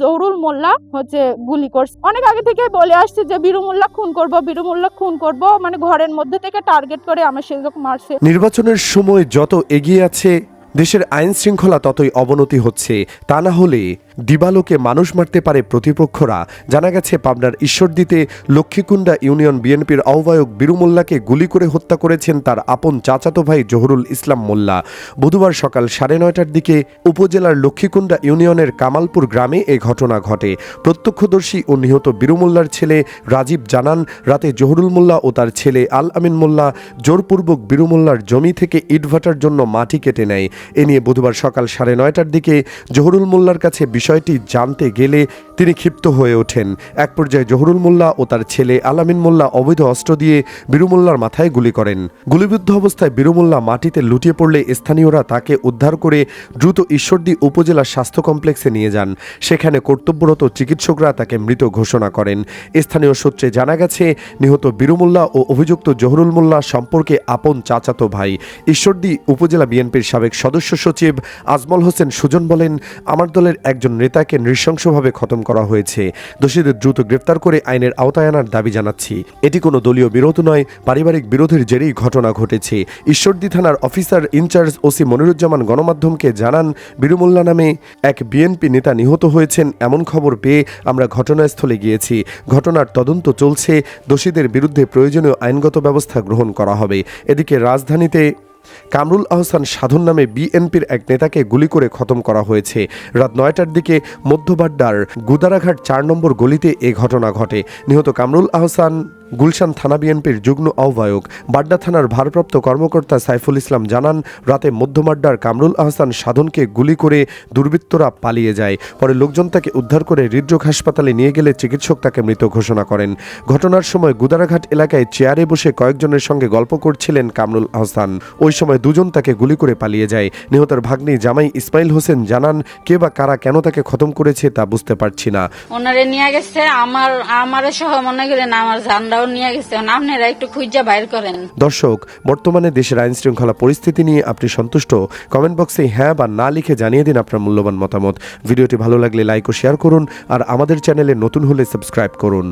জহুরুল মোল্লা গুলি করছে। অনেক আগে থেকে বলে আসছে যে বীরু মোল্লা খুন করব, মানে ঘরের মধ্যে থেকে টার্গেট করে আমার সেরকম মারছে। নির্বাচনের সময় যত এগিয়ে আছে দেশের আইন শৃঙ্খলা ততই অবনতি হচ্ছে। তা না হলে দিবালোকে মানুষ মারতে পারে প্রতিপক্ষরা। জানা গেছে পাবনার ঈশ্বরদীতে লক্ষ্মীকুণ্ডা ইউনিয়ন বিএনপির আহ্বায়ক বীরু মোল্লাকে গুলি করে হত্যা করেছেন তার আপন চাচাতো ভাই জহুরুল ইসলাম মোল্লা। বুধবার সকাল 9:30টার দিকে উপজেলার লক্ষ্মীকুণ্ডা ইউনিয়নের কামালপুর গ্রামে এ ঘটনা ঘটে। প্রত্যক্ষদর্শী ও নিহত বীরু মোল্লার ছেলে রাজীব জানান, রাতে জহুরুল মোল্লা ও তার ছেলে আল আমিন মোল্লা জোরপূর্বক বীরু মোল্লার জমি থেকে ইটভাটার জন্য মাটি কেটে নেয়। এ নিয়ে বুধবার সকাল 9:30টার দিকে জহুরুল মোল্লার কাছে বিষয়টি জানতে গেলে তিনি ক্ষিপ্ত হয়ে ওঠেন। এক পর্যায়ে জহুরুল মোল্লা ও তার ছেলে আল আমিন মোল্লা অবৈধ অস্ত্র দিয়ে বীরু মোল্লার মাথায় গুলি করেন। গুলিবিদ্ধ অবস্থায় বীরু মোল্লা মাটিতে লুটিয়ে পড়লে স্থানীয়রা তাকে উদ্ধার করে দ্রুত ঈশ্বরদী উপজেলা স্বাস্থ্য কমপ্লেক্সে নিয়ে যান। সেখানে কর্তব্যরত চিকিৎসকরা তাকে মৃত ঘোষণা করেন। স্থানীয় সূত্রে জানা গেছে, নিহত বীরু মোল্লা ও অভিযুক্ত জহুরুল মোল্লা সম্পর্কে আপন চাচাতো ভাই। ঈশ্বরদী উপজেলা বিএনপির সাবেক সদস্য সচিব আজমল হোসেন সুজন বলেন, আমার দলের একজন নেতাকে নৃশংসভাবে খতম করা হয়েছে। দোষীদের দ্রুত গ্রেফতার করে আইনের আওতায় আনার দাবি জানাচ্ছি। এটি কোনো দলীয় বিরোধ নয়, পারিবারিক বিরোধের জেরেই ঘটনা ঘটেছে। ঈশ্বরদী থানার অফিসার ইনচার্জ ওসি মনিরুজ্জামান গণমাধ্যমকে জানান, বীরু মোল্লা নামে এক বিএনপি নেতা নিহত হয়েছেন এমন খবর পেয়ে আমরা ঘটনাস্থলে গিয়েছি। ঘটনার তদন্ত চলছে। দোষীদের বিরুদ্ধে প্রয়োজনীয় আইনগত ব্যবস্থা গ্রহণ করা হবে। এদিকে রাজধানীতে কামরুল আহসান সাধন নামে বিএনপির এক নেতাকে গুলি করে খতম করা হয়েছে। রাত 9টার দিকে মধ্যবাড্ডার গুদারাঘাট 4 নম্বর গলিতে এ ঘটনা ঘটে। নিহত কামরুল আহসান গুলশান থানা বিএনপির যুগ্ম আহ্বায়ক। বাড্ডা থানার ভারপ্রাপ্ত কর্মকর্তা সাইফুল ইসলাম জানান, রাতে মধ্যবাড্ডার কামরুল আহসান সাধনকে গুলি করে দুর্বৃত্তরা পালিয়ে যায়। পরে লোকজন তাকে উদ্ধার করে হৃদরোগ হাসপাতালে নিয়ে গেলে চিকিৎসক তাকে মৃত ঘোষণা করেন। ঘটনার সময় গুদারাঘাট এলাকায় চেয়ারে বসে কয়েকজনের সঙ্গে গল্প করছিলেন কামরুল আহসান। ওই সময় দুজন তাকে গুলি করে পালিয়ে যায়। নিহতের ভাগ্নি জামাই ইসমাইল হোসেন জানান, কে বা কারা কেন তাকে খতম করেছে তা বুঝতে পারছি না। ওনারে নিয়ে গেছে আমার সহ মনে করেন আমার জানরাও নিয়ে গেছে। আপনারা একটু খুঁজে বাইর করেন। দর্শক, বর্তমানে দেশের আইন শৃঙ্খলা পরিস্থিতি নিয়ে আপনি সন্তুষ্ট? কমেন্ট বক্সে হ্যাঁ বা না লিখে জানিয়ে দিন আপনার মূল্যবান মতামত। ভিডিওটি ভালো লাগলে লাইক ও শেয়ার করুন, আর আমাদের চ্যানেলে নতুন হলে সাবস্ক্রাইব করুন।